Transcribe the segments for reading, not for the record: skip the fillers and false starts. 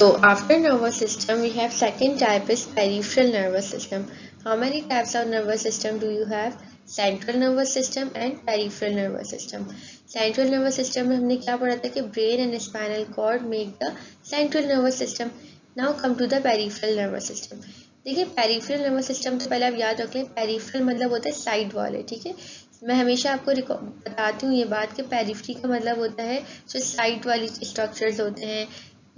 So after nervous system, we have second type is peripheral nervous system. How many types of nervous system do you have? Central nervous system and peripheral nervous system. Central nervous system में हमने क्या पढ़ा था कि brain and spinal cord make the central nervous system. Now come to the peripheral nervous system. देखिए peripheral nervous system तो पहले आप याद रख लें, पेरिफेरल मतलब होता है साइड वाले, ठीक है। मैं हमेशा आपको बताती हूँ ये बात कि पेरिफेरी का मतलब होता है जो साइड वाली स्ट्रक्चर्स होते हैं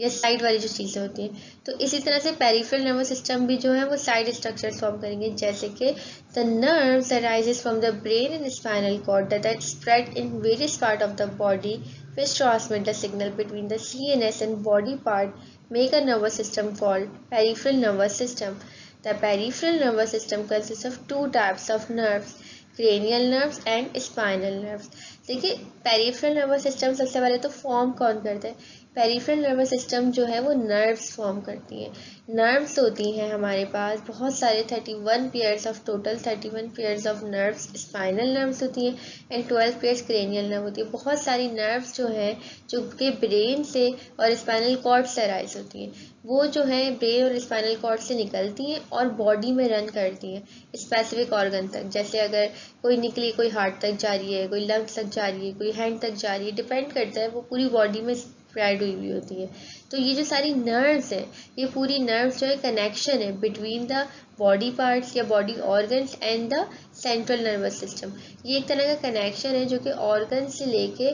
या साइड वाली जो चीज़ें होती हैं। तो इसी तरह से पेरिफेरल नर्वस सिस्टम भी जो है वो साइड स्ट्रक्चर्स फॉर्म करेंगे, जैसे कि the nerves arises from the brain and spinal cord that spread in various part of the body which transmit the signal between the CNS and body part make a nervous system called peripheral nervous system. The peripheral nervous system consists of two types of nerves, cranial nerves and spinal nerves. देखिए peripheral nervous system सबसे पहले तो form कौन करता है? Peripheral nervous system जो है वो नर्व्स फॉर्म करती हैं। नर्व्स होती हैं हमारे पास बहुत सारे 31 pairs of total 31 pairs of nerves spinal nerves होती हैं एंड 12 पेयर्स क्रेनियल नर्व होती है। बहुत सारी नर्व्स जो हैं जो कि ब्रेन से और स्पाइनल कॉर्ड से अराइज होती हैं, वो जो है ब्रेन और स्पाइनल कॉर्ड से निकलती हैं और बॉडी में रन करती हैं स्पेसिफिक ऑर्गन तक। जैसे अगर कोई निकली, कोई हार्ट तक जा रही है, कोई लंग्स तक जा रही है, कोई हैंड तक जा रही है, डिपेंड करता है, वो पूरी बॉडी में स्प्रेड हुई हुई होती है। तो ये जो सारी नर्व्स हैं, ये पूरी नर्व्स जो है कनेक्शन है बिटवीन द बॉडी पार्ट्स या body organs and the central nervous system. ये एक तरह का कनेक्शन है जो कि ऑर्गन से लेके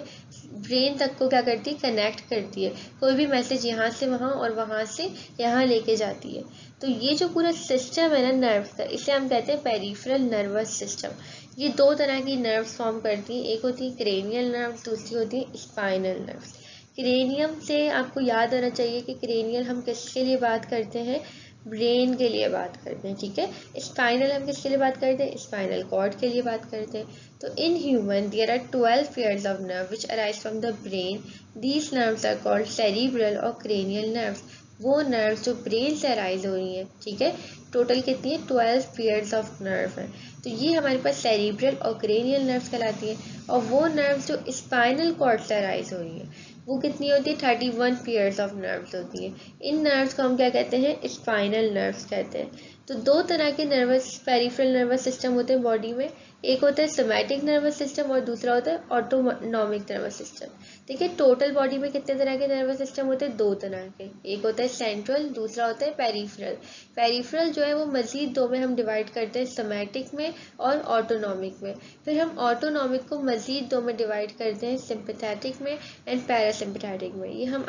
ब्रेन तक को क्या करती है, कनेक्ट करती है। कोई भी मैसेज यहाँ से वहाँ और वहाँ से यहाँ लेके जाती है। तो ये जो पूरा सिस्टम है ना नर्व्स का, इसे हम कहते हैं पेरिफेरल नर्वस सिस्टम। ये दो तरह की नर्व्स फॉर्म करती हैं, एक होती है क्रेनियल नर्व्स, दूसरी होती है स्पाइनल नर्व्स। क्रेनियम से आपको याद आना चाहिए कि क्रेनियल हम किसके लिए बात करते हैं? ब्रेन के लिए बात करते हैं, ठीक है। स्पाइनल हम किसके लिए बात करते हैं? स्पाइनल कॉर्ड के लिए बात करते हैं। तो in human there are 12 pairs of nerve which arise from the brain. These nerves are called cerebral और क्रेनियल नर्व्स। वो नर्व्स जो ब्रेन से अराइज हो रही हैं, ठीक है। टोटल कितनी है? 12 पेयर्स ऑफ नर्व है। तो ये हमारे पास सेरिब्रल और क्रेनियल नर्व्स कहलाती है। और वो नर्व्स जो स्पाइनल कॉर्ड से अराइज हो रही है, वो कितनी होती है? 31 पेयर्स ऑफ नर्व्स होती है। इन नर्व्स को हम क्या कहते हैं? स्पाइनल नर्व्स कहते हैं। तो दो तरह के नर्वस पेरिफेरल नर्वस सिस्टम होते हैं बॉडी में। एक होता है सोमैटिक नर्वस सिस्टम और दूसरा होता है ऑटोनॉमिक नर्वस सिस्टम। देखिए टोटल बॉडी में कितने तरह के नर्वस सिस्टम होते हैं? दो तरह के। एक होता है सेंट्रल, दूसरा होता है पेरिफेरल। पेरिफेरल जो है वो मजीद दो में हम डिवाइड करते हैं, सोमैटिक में और ऑटोनॉमिक में। फिर हम ऑटोनॉमिक को मजीद दो में डिवाइड करते हैं, सिंपैथेटिक में एंड पैरासिम्पैथेटिक में। ये हम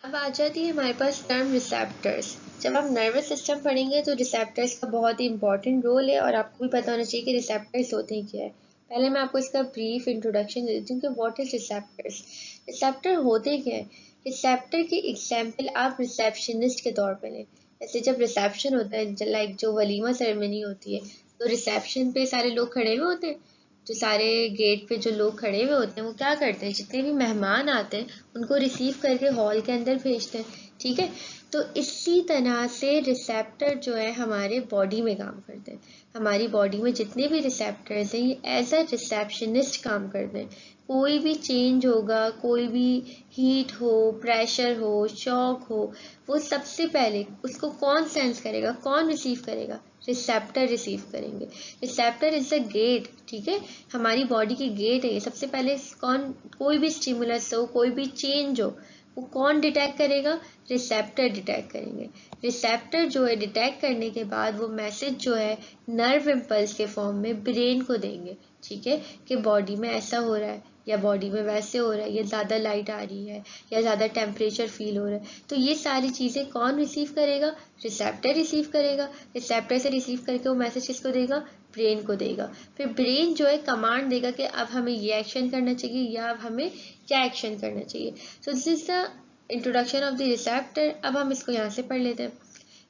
अब आ जाती है हमारे पास टर्म रिसेप्टर्स। जब आप नर्वस सिस्टम पढ़ेंगे तो रिसेप्टर्स का बहुत ही इंपॉर्टेंट रोल है और आपको भी पता होना चाहिए कि रिसेप्टर्स होते हैं क्या है। पहले मैं आपको इसका ब्रीफ इंट्रोडक्शन दे देती हूँ कि व्हाट इज रिसेप्टर्स। रिसेप्टर होते क्या है। रिसेप्टर की एग्जाम्पल आप रिसेप्शनिस्ट के तौर पर लें। जैसे जब रिसेप्शन होता है, लाइक जो वलीमा सेरेमनी होती है, तो रिसेप्शन पे सारे लोग खड़े हुए होते हैं। जो सारे गेट पे जो लोग खड़े हुए होते हैं वो क्या करते हैं, जितने भी मेहमान आते हैं उनको रिसीव करके हॉल के अंदर भेजते हैं। ठीक है, तो इसी तरह से रिसेप्टर जो है हमारे बॉडी में काम करते हैं। हमारी बॉडी में जितने भी रिसेप्टर्स हैं ये एज अ रिसेप्शनिस्ट काम करते हैं। कोई भी चेंज होगा, कोई भी हीट हो, प्रेशर हो, शॉक हो, वो सबसे पहले उसको कौन सेंस करेगा, कौन रिसीव करेगा, रिसेप्टर रिसीव करेंगे। Receptor is a gate. ठीक है, हमारी बॉडी की गेट है ये। सबसे पहले कौन, कोई भी स्टिमुलस हो, कोई भी चेंज हो, वो कौन डिटेक्ट करेगा, रिसेप्टर डिटेक्ट करेंगे। रिसेप्टर जो है डिटेक्ट करने के बाद वो मैसेज जो है नर्व इम्पल्स के फॉर्म में ब्रेन को देंगे। ठीक है, कि बॉडी में ऐसा हो रहा है या बॉडी में वैसे हो रहा है, या ज़्यादा लाइट आ रही है या ज़्यादा टेम्परेचर फील हो रहा है। तो ये सारी चीज़ें कौन रिसीव करेगा, रिसेप्टर रिसीव करेगा। रिसेप्टर से रिसीव करके वो मैसेज किसको देगा, ब्रेन को देगा। फिर ब्रेन जो है कमांड देगा कि अब हमें ये एक्शन करना चाहिए या अब हमें क्या एक्शन करना चाहिए। So this is the introduction of the receptor. अब हम इसको यहाँ से पढ़ लेते हैं।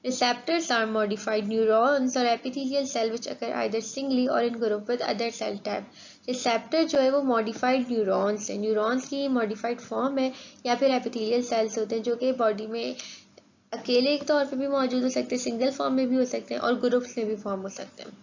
Receptors are modified neurons or epithelial cell which occur either singly or in group with other cell type. Receptor जो है वो मॉडिफाइड न्यूरॉन्स है, न्यूरॉन्स की मॉडिफाइड फॉर्म है, या फिर एपिथेलियल सेल्स होते हैं जो कि बॉडी में अकेले तौर पे भी मौजूद हो सकते हैं, सिंगल फॉर्म में भी हो सकते हैं और ग्रुप्स में भी फॉर्म हो सकते हैं।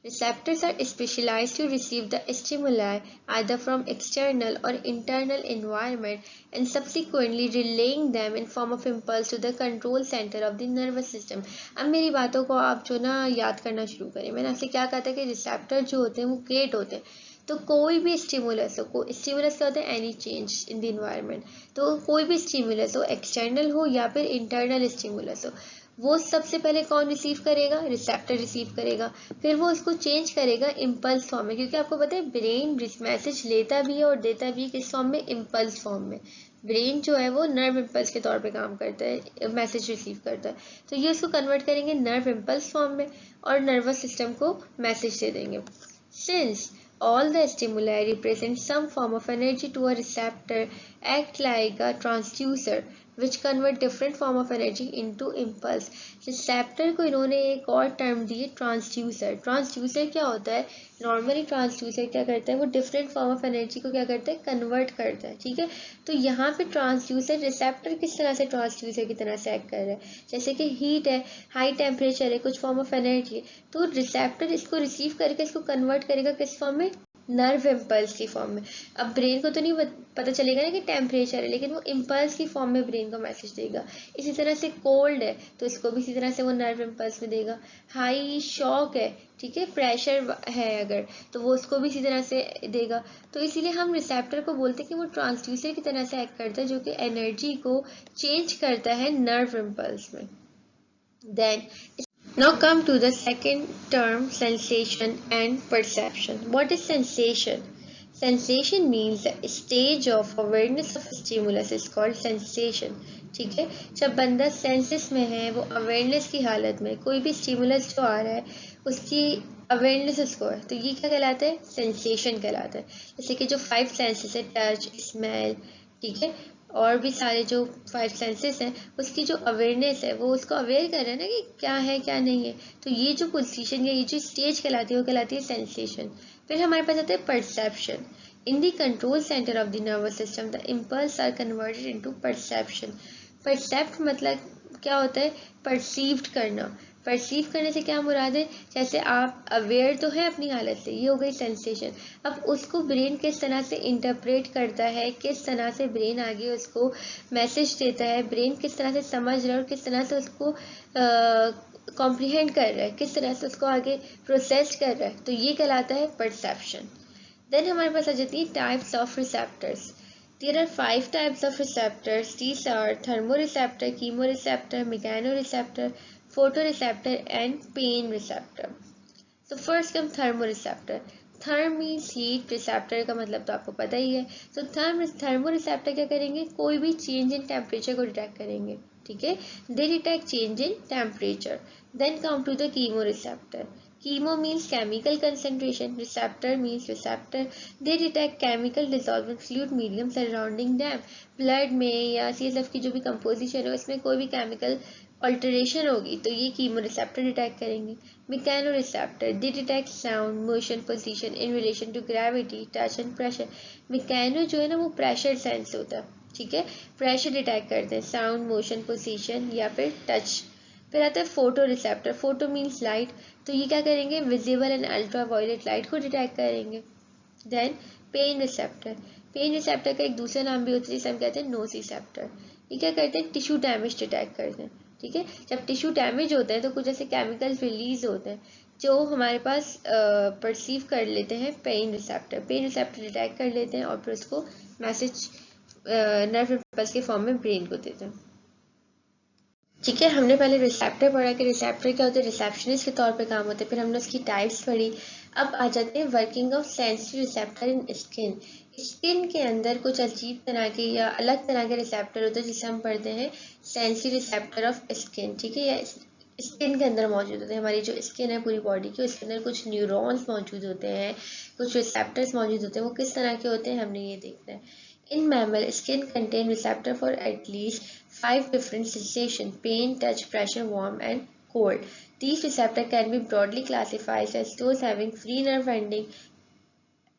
Receptors are specialized to receive the stimuli either from external or internal environment and subsequently relaying them in form of impulse to the control center of the nervous system. अब मेरी बातों को आप जो ना याद करना शुरू करें। मैंने आपसे क्या कहा था कि रिसेप्टर जो होते हैं वो गेट होते हैं। तो कोई भी स्टिमुलस हो, स्टिमुलस क्या होता है, any change in the environment. तो कोई भी स्टिमुलस हो, एक्सटर्नल हो या फिर इंटरनल स्टिमुलस हो, वो सबसे पहले कौन रिसीव करेगा, रिसेप्टर रिसीव करेगा। फिर वो उसको चेंज करेगा इम्पल्स फॉर्म में, क्योंकि आपको पता है ब्रेन मैसेज लेता भी है और देता भी है किस फॉर्म में, इम्पल्स फॉर्म में। ब्रेन जो है वो नर्व इम्पल्स के तौर पे काम करता है, मैसेज रिसीव करता है। तो ये उसको कन्वर्ट करेंगे नर्व इम्पल्स फॉर्म में और नर्वस सिस्टम को मैसेज दे देंगे। Since all the stimuli represent some form of energy to a receptor act like a transducer which convert different form of energy into impulse. Receptor को इन्होंने एक और term दी है, transducer. Transducer क्या होता है, नॉर्मली ट्रांसड्यूसर क्या करता है, वो डिफरेंट फॉर्म ऑफ एनर्जी को क्या करता है, कन्वर्ट करता है। ठीक है, तो यहाँ पे ट्रांसड्यूसर, रिसेप्टर किस तरह से ट्रांसड्यूसर की तरह से एक्ट कर रहा है, जैसे कि हीट है, हाई टेम्परेचर है, कुछ फॉर्म ऑफ एनर्जी है, तो रिसेप्टर इसको रिसीव करके इसको कन्वर्ट करेगा किस फॉर्म में, नर्व इम्पल्स की फॉर्म में। अब ब्रेन को तो नहीं पता चलेगा ना कि टेम्परेचर है, लेकिन वो इम्पल्स की फॉर्म में ब्रेन को मैसेज देगा। इसी तरह से कोल्ड है तो इसको भी इसी तरह से वो नर्व इम्पल्स में देगा। हाई शॉक है, ठीक है, प्रेशर है अगर, तो वो उसको भी इसी तरह से देगा। तो इसीलिए हम रिसेप्टर को बोलते हैं कि वो ट्रांसड्यूसर की तरह से एक्ट करता है जो कि एनर्जी को चेंज करता है नर्व इम्पल्स में। Then now come to the second term, sensation and perception. What is sensation? Sensation means the stage of awareness of stimulus is called sensation. ठीक है, जब बंदा सेंसेस में है, वो अवेयरनेस की हालत में, कोई भी स्टिमुलस जो आ रहा है उसकी अवेयरनेस उसको है, तो ये क्या कहलाता है, सेंसेशन कहलाता है। जैसे कि जो 5 सेंसेस है, टच, स्मेल, ठीक है, और भी सारे जो 5 सेंसेस हैं, उसकी जो अवेयरनेस है वो उसको अवेयर कर रहा है ना कि क्या है क्या नहीं है। तो ये जो पोजीशन या ये जो स्टेज कहलाती है वो कहलाती है सेंसेशन। फिर हमारे पास आता है perception. In the control centre of the nervous system the impulse are converted into perception. Percept मतलब क्या होता है, परसीव्ड करना। परसीव करने से क्या मुराद है, जैसे आप अवेयर तो है अपनी हालत से, ये हो गई सेंसेशन। अब उसको ब्रेन किस तरह से इंटरप्रेट करता है, किस तरह से ब्रेन आगे उसको मैसेज देता है, ब्रेन किस तरह से समझ रहा है और किस तरह से उसको कॉम्प्रिहेंड कर रहा है, किस तरह से उसको आगे प्रोसेस कर रहा है, तो ये कहलाता है परसेप्शन। देन हमारे पास आ जाती है types of receptors. There are 5 types of receptors. These are thermoreceptor, chemoreceptor, mechanoreceptor, photoreceptor and pain receptor. So first comes thermoreceptor. Therm means heat, receptor का मतलब तो आपको पता ही है। तो थर्मो रिसेप्टर क्या करेंगे, कोई भी चेंज इन टेम्परेचर को डिटेक्ट करेंगे, ठीक है। They detect change in temperature. Then come to the chemo receptor. Chemo means chemical concentration, receptor means receptor. They detect chemical dissolvent fluid medium surrounding them. Blood में या CSF की जो भी composition है उसमें कोई भी केमिकल ऑल्टरेशन होगी तो ये कीमो रिसेप्टर डिटेक्ट करेंगे। Mechano receptor, they detect sound, motion, position in relation to gravity, touch and pressure. Mechano जो है ना वो प्रेशर सेंस होता है, ठीक है, प्रेशर डिटेक्ट करते हैं, साउंड, मोशन, पोजीशन या फिर टच। फिर आता है photo receptor. Photo means light, तो ये क्या करेंगे, visible and ultra violet light को डिटेक्ट करेंगे। Then pain receptor. Pain receptor का एक दूसरा नाम भी होता है जिसे हम कहते हैं नोसिसेप्टर। ये क्या करते हैं, टिश्यू डैमेज डिटेक्ट करते हैं, ठीक है। जब टिश्यू डैमेज होता है तो कुछ ऐसे केमिकल रिलीज होते हैं जो हमारे पास परसीव कर लेते हैं pain receptor. Pain receptor detect कर लेते हैं और फिर उसको मैसेज नर्व इम्पल्स के फॉर्म में ब्रेन को देते हैं, ठीक है। हमने पहले रिसेप्टर पढ़ा कि रिसेप्टर क्या होते हैं, रिसेप्शनिस्ट के तौर पे काम होते हैं। फिर हमने उसकी टाइप्स पढ़ी। अब आ जाते हैं working of sensory receptor in skin. Skin के अंदर कुछ अजीब तरह के या अलग तरह के रिसेप्टर होते हैं जिसे हम पढ़ते हैं सेंसरी रिसेप्टर ऑफ स्किन, ठीक है। या स्किन के अंदर मौजूद होते हैं, हमारी जो स्किन है पूरी बॉडी की उसके अंदर कुछ न्यूरॉन्स मौजूद होते हैं, कुछ रिसेप्टर्स मौजूद होते हैं। वो किस तरह के होते हैं हमने ये देखना है। In mammal, skin contain receptor for at least 5 different sensations: pain, touch, pressure, warm, and cold. These receptors can be broadly classified as those having free nerve ending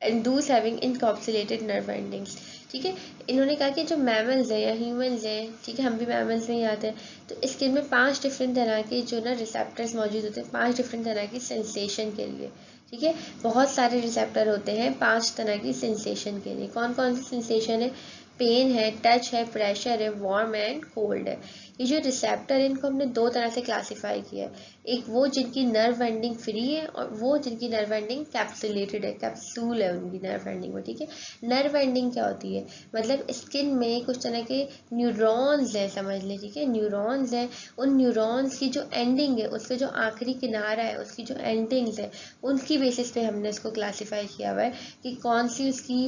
and those having encapsulated nerve endings. ठीक है। इन्होंने कहा कि जो mammals हैं या humans हैं, ठीक है, हम भी मैमल्स में ही आते हैं, तो स्किन में 5 डिफरेंट तरह के जो ना रिसेप्टर्स मौजूद होते हैं, 5 डिफरेंट तरह की सेंसेशन के लिए, ठीक है। बहुत सारे रिसेप्टर होते हैं 5 तरह की सेंसेशन के लिए। कौन कौन सी सेंसेशन है, पेन है, टच है, प्रेशर है, वार्म एंड कोल्ड है। ये जो रिसेप्टर है इनको हमने 2 तरह से क्लासीफाई किया है, एक वो जिनकी नर्व एंडिंग फ्री है और वो जिनकी नर्व एंडिंग कैप्सुलेटेड है, कैप्सूल है उनकी नर्व एंडिंग में, ठीक है। नर्व एंडिंग क्या होती है, मतलब स्किन में कुछ तरह के न्यूरॉन्स हैं, समझ लें, ठीक है, न्यूरॉन्स हैं। उन न्यूरॉन्स की जो एंडिंग है, उसका जो आखिरी किनारा है, उसकी जो एंडिंग्स है, उनकी बेसिस पे हमने इसको क्लासीफाई किया हुआ है कि कौन सी उसकी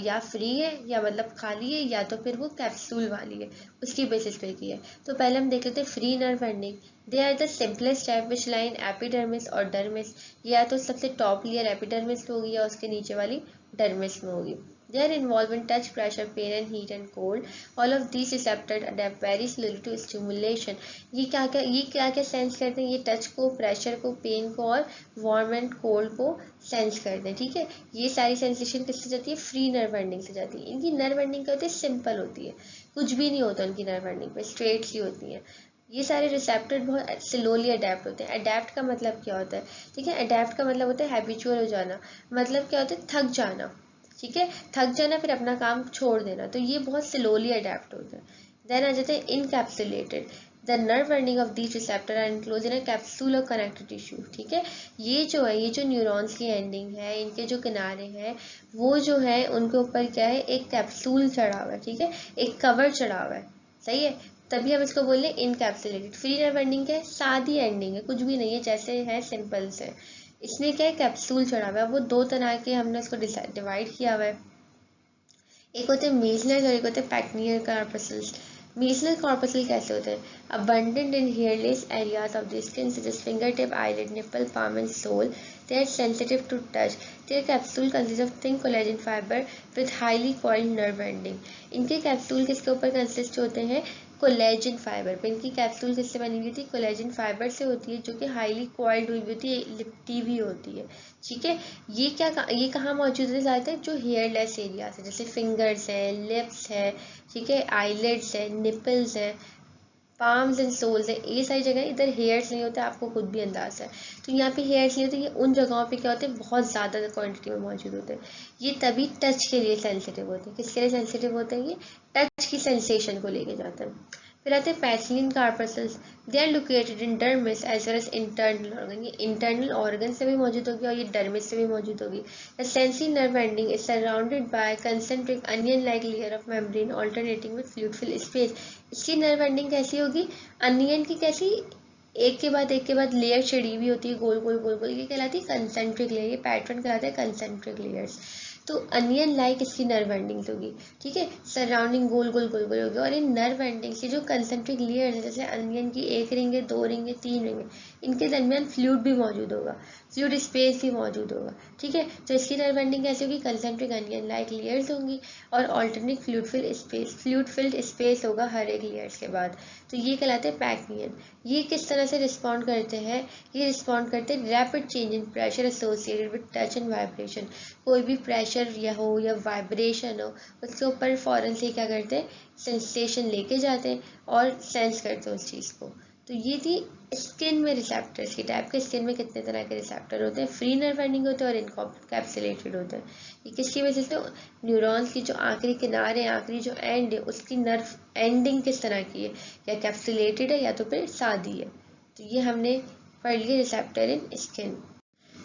या फ्री है या मतलब खाली है या तो फिर वो कैप्सूल वाली है, उसकी बेसिस पे की है। तो पहले हम देख लेते हैं free nerve ending. They are the simplest type which line epidermis और डर्मिस। या तो सबसे टॉप लेयर एपिडर्मिस में होगी या उसके नीचे वाली डर्मिस में होगी। They are involved in touch, pressure, pain and heat and cold. All of these receptors adapt very slowly to stimulation. ये क्या क्या सेंस करते हैं, ये टच को, प्रेशर को, पेन को और वार्म एंड कोल्ड को सेंस करते हैं, ठीक है। ये सारी सेंसेशन किससे जाती है, फ्री नर्व एंडिंग से जाती है। इनकी नर्व एंडिंग क्या होती है, सिंपल होती है, कुछ भी नहीं होता उनकी नर्व एंडिंग पे, स्ट्रेट सी होती है। ये सारे रिसेप्टर बहुत स्लोली अडेप्ट होते हैं। अडेप्ट का मतलब क्या होता है, ठीक है, अडेप्ट का मतलब होता है हैबिचुअल हो जाना, मतलब क्या होता है, थक जाना, ठीक है, थक जाना फिर अपना काम छोड़ देना, तो ये बहुत स्लोली अडेप्ट होता है। देन आ जाते हैं encapsulated. The nerve ending of these receptor are enclose in a capsule और कनेक्टेड टिश्यू, ठीक है। ये जो है, ये जो न्यूरॉन्स की एंडिंग है, इनके जो किनारे हैं, वो जो है उनके ऊपर क्या है, एक कैप्सूल चढ़ा हुआ है, ठीक है, एक कवर चढ़ा हुआ है, सही है। तभी हम इसको बोल रहे हैं इनकैप्सुलेटेड। फ्री नर्व एंडिंग क्या है, सादी एंडिंग है, कुछ भी नहीं है, जैसे है सिंपल से। इसमें क्या है, कैप्सूल चढ़ा हुआ है। वो 2 तरह के हमने इसको डिवाइड किया हुआ है, एक होते हैं मीजनस और एक होते हैं पैक्नियर कॉर्पसल्स। मीजनल कॉर्पसल कैसे होते हैं, abundant in hairless areas of the skin such as finger tip, eyelid, nipple, palm and sole. They are sensitive to touch. Their capsule consists of thin collagen fiber with highly coiled nerve ending. इनके capsule किसके ऊपर consist होते हैं, collagen fibre पे। इनकी capsule किससे बनी हुई थी, कोलेजन फाइबर से होती है, जो कि हाईली कॉइल्ड हुई होती है, लिपटी हुई होती है, ठीक है। ये कहाँ मौजूद है, ज़्यादातर जो हेयरलेस एरिया है, जैसे फिंगर्स है, लिप्स है, ठीक है, आईलिड्स है, निपल्स है, पाम्स एंड सोल्स है, ये सारी जगह इधर हेयर्स नहीं होते, आपको खुद भी अंदाजा है। तो यहाँ पे हेयर्स नहीं होते, ये उन जगहों पे क्या होते हैं, बहुत ज़्यादा क्वांटिटी में मौजूद होते हैं। ये तभी टच के लिए सेंसिटिव होते हैं। किसके लिए सेंसिटिव होते हैं, ये टच की सेंसेशन को लेके जाते हैं। फिर आते हैं pacinian corpuscles. They are located in dermis as well as internal organ. ये इंटरनल ऑर्गन से भी मौजूद होगी और ये डर्मिस से भी मौजूद होगी। The sensory nerve ending is surrounded by concentric onion like layer of membrane alternating with fluid fill space. इसकी नर्व एंडिंग कैसी होगी, अनियन की कैसी, एक के बाद एक के बाद लेयर चढ़ी हुई होती है गोल गोल गोल गोल, ये कहलाती है कंसेंट्रिक लेयर, ये पैटर्न कहलाता है कंसेंट्रिक लेयर्स। तो अनियन लाइक इसकी नर्व एंडिंग्स होगी, ठीक है, सराउंडिंग गोल गोल गोल गोल होगी। और इन नर्व एंडिंग्स की जो कंसेंट्रिक लेयर्स है, जैसे अनियन की एक रिंग है, दो रिंग है, तीन रिंग है, इनके दरमियान फ्लूइड भी मौजूद होगा, फ्लूइड स्पेस भी मौजूद होगा, ठीक है। तो इसकी नर्व एंडिंग कैसे होगी, कंसेंट्रिक अनियन लाइक लेयर्स होंगी और alternate fluid filled space, fluid filled space होगा हर एक लेयर्स के बाद। तो ये कहलाते हैं पैक्नियन। ये किस तरह से रिस्पॉन्ड करते हैं, ये रिस्पॉन्ड करते हैं rapid change in pressure associated with touch and vibration. कोई भी प्रेशर या हो या वाइब्रेशन हो, उसके ऊपर फ़ौरन से क्या करते हैं, सेंसेशन लेके जाते हैं और सेंस करते हैं उस चीज़ को। तो ये थी स्किन में रिसेप्टर्स की टाइप के। स्किन में कितने तरह के रिसेप्टर होते हैं, फ्री नर्व एंडिंग होते हैं और इनकैप्सुलेटेड होते हैं। ये किसकी वजह से, न्यूरॉन्स की जो आखिरी किनारे, आखिरी जो एंड है, उसकी नर्व एंडिंग किस तरह की है, या कैप्सुलेटेड है या तो फिर सादी है। तो ये हमने पढ़ लिया receptor in skin.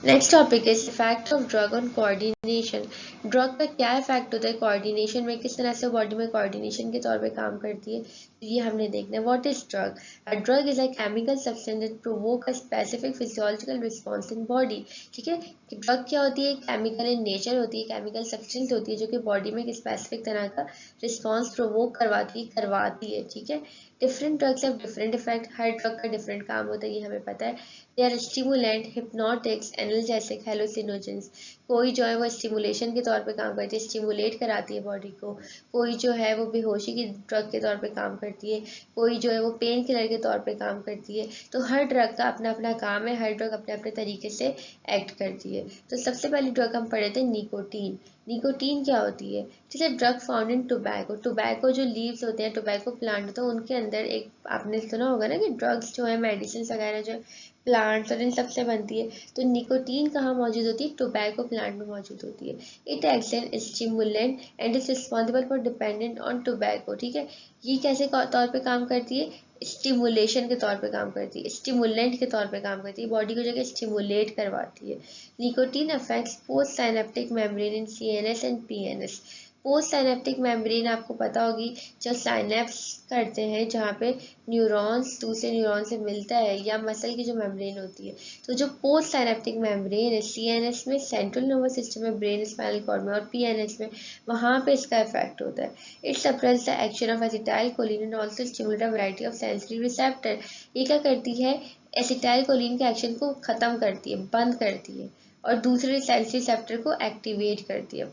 Next topic is effect of drug on coordination. Drug का क्या इफेक्ट होता है कोऑर्डिनेशन में, किस तरह से बॉडी में कोऑर्डिनेशन के तौर पे काम करती है, तो ये हमने देखना है। What is drug? A drug is a chemical substance that provoke a specific physiological response in body, ठीक है। ड्रग क्या होती है, केमिकल इन नेचर होती है, केमिकल सब्सटेंस होती है जो कि बॉडी में एक स्पेसिफिक तरह का रिस्पॉन्स प्रोवोक करवाती है, ठीक है। Different drugs have different effect, हर ड्रग का डिफरेंट काम होता है, ये हमें पता है। They are stimulant, hypnotics, analgesic, hallucinogens. कोई जो है वो स्टिमुलेशन के तौर पे काम करती है, स्टिमुलेट कराती है बॉडी को। कोई जो है वो बेहोशी की ड्रग के तौर पे काम करती है, कोई जो है वो पेन किलर के तौर पे काम करती है। तो हर ड्रग का अपना अपना काम है, हर ड्रग अपने अपने तरीके से एक्ट करती है। तो सबसे पहली ड्रग हम पढ़े थे निकोटीन। निकोटीन क्या होती है, जैसे drug found in tobacco. Tobacco जो लीव्स होते हैं, टोबैको प्लांट होता है, उनके अंदर एक, आपने सुना होगा ना कि ड्रग्स जो है, मेडिसिन वगैरह जो प्लांट्स और इन सब से बनती है। तो निकोटीन कहाँ मौजूद होती है, टोबैको प्लांट में मौजूद होती है। It acts an stimulant and is responsible for dependent on tobacco, ठीक है। ये कैसे तौर पे काम करती है, स्टिमुलेशन के तौर पे काम करती है, स्टिमुलेंट के तौर पे काम करती है, बॉडी को जगह स्टिमुलेट करवाती है। Nicotine affects post synaptic membrane in CNS and PNS. Post synaptic membrane आपको पता होगी, जो साइनेप्स करते हैं, जहाँ पे न्यूरॉन्स दूसरे न्यूरॉन से मिलता है, या मसल की जो मेम्ब्रेन होती है। तो जो पोस्ट साइनेप्टिक मेम्ब्रेन है सीएनएस में, सेंट्रल नर्वस सिस्टम में, ब्रेन स्पाइनल कॉर्ड में, और पीएनएस में, वहाँ पे इसका इफेक्ट होता है। It suppress the action of acetyl choline and also stimulate a variety of sensory receptor. ये क्या करती है, एसिटाइल कोलिन के एक्शन को खत्म करती है, बंद करती है, और दूसरे सेंसरी रिसेप्टर को एक्टिवेट करती है।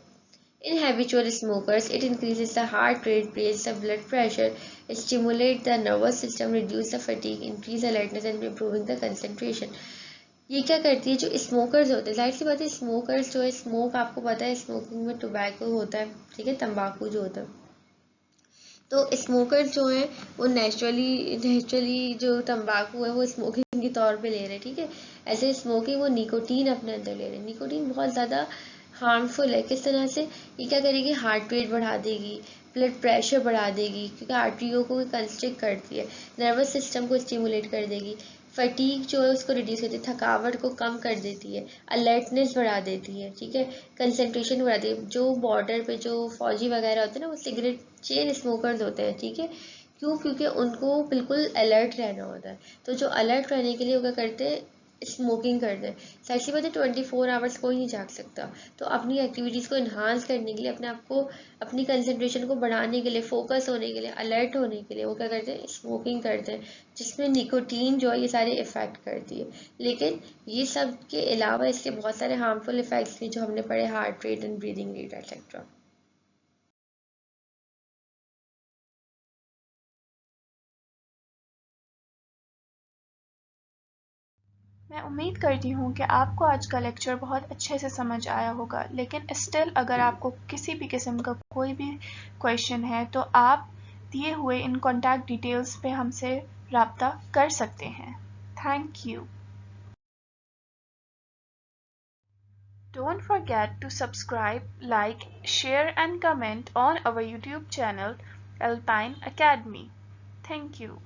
In habitual smokers, it increases the heart rate, raises the blood pressure, stimulates the nervous system, reduces the fatigue, increase alertness and improving the concentration. ये क्या करती है, जो स्मोकर्स होते हैं, जाहिर सी बात है, स्मोकर्स जो है, स्मोक आपको पता है, स्मोकिंग में टोबैको होता है, ठीक है, तंबाकू जो होता है। तो स्मोकर जो है वो नेचुरली जो तंबाकू है वो स्मोकिंग के तौर पे ले रहे हैं, ठीक है। ऐसे स्मोकिंग वो निकोटीन अपने अंदर ले रहे हैं। निकोटीन बहुत ज़्यादा हार्मफुल है, किस तरह से, ये क्या करेगी, हार्ट रेट बढ़ा देगी, ब्लड प्रेशर बढ़ा देगी, क्योंकि आर्टरियों को कंस्ट्रिक्ट करती है, नर्वस सिस्टम को स्टिमुलेट कर देगी, फटीग जो है उसको रिड्यूस करती है, थकावट को कम कर देती है, अलर्टनेस बढ़ा देती है, ठीक है, कंसंट्रेशन बढ़ाती है। जो बॉर्डर पे जो फौजी वगैरह होते हैं ना, वो सिगरेट चेन स्मोकर्स होते हैं, ठीक है। क्यों, क्योंकि उनको बिल्कुल अलर्ट रहना होता है। तो जो अलर्ट रहने के लिए वो क्या करते हैं, स्मोकिंग करते हैं। सारी सी बात है, 24 आवर्स कोई नहीं जाग सकता। तो अपनी एक्टिविटीज़ को इन्हांस करने के लिए, अपने आप को, अपनी कंसंट्रेशन को बढ़ाने के लिए, फोकस होने के लिए, अलर्ट होने के लिए वो क्या करते हैं, स्मोकिंग करते हैं, जिसमें निकोटीन जो है ये सारे इफेक्ट करती है। लेकिन ये सब के अलावा इसके बहुत सारे हार्मफुल इफेक्ट्स भी जो हमने पढ़े, heart rate and breathing rate etcetera. मैं उम्मीद करती हूँ कि आपको आज का लेक्चर बहुत अच्छे से समझ आया होगा, लेकिन स्टिल अगर आपको किसी भी किस्म का कोई भी क्वेश्चन है तो आप दिए हुए इन कॉन्टैक्ट डिटेल्स पे हमसे राब्ता कर सकते हैं। Thank you. Don't forget to subscribe, like, share and comment on our YouTube channel Alpine Academy. Thank you.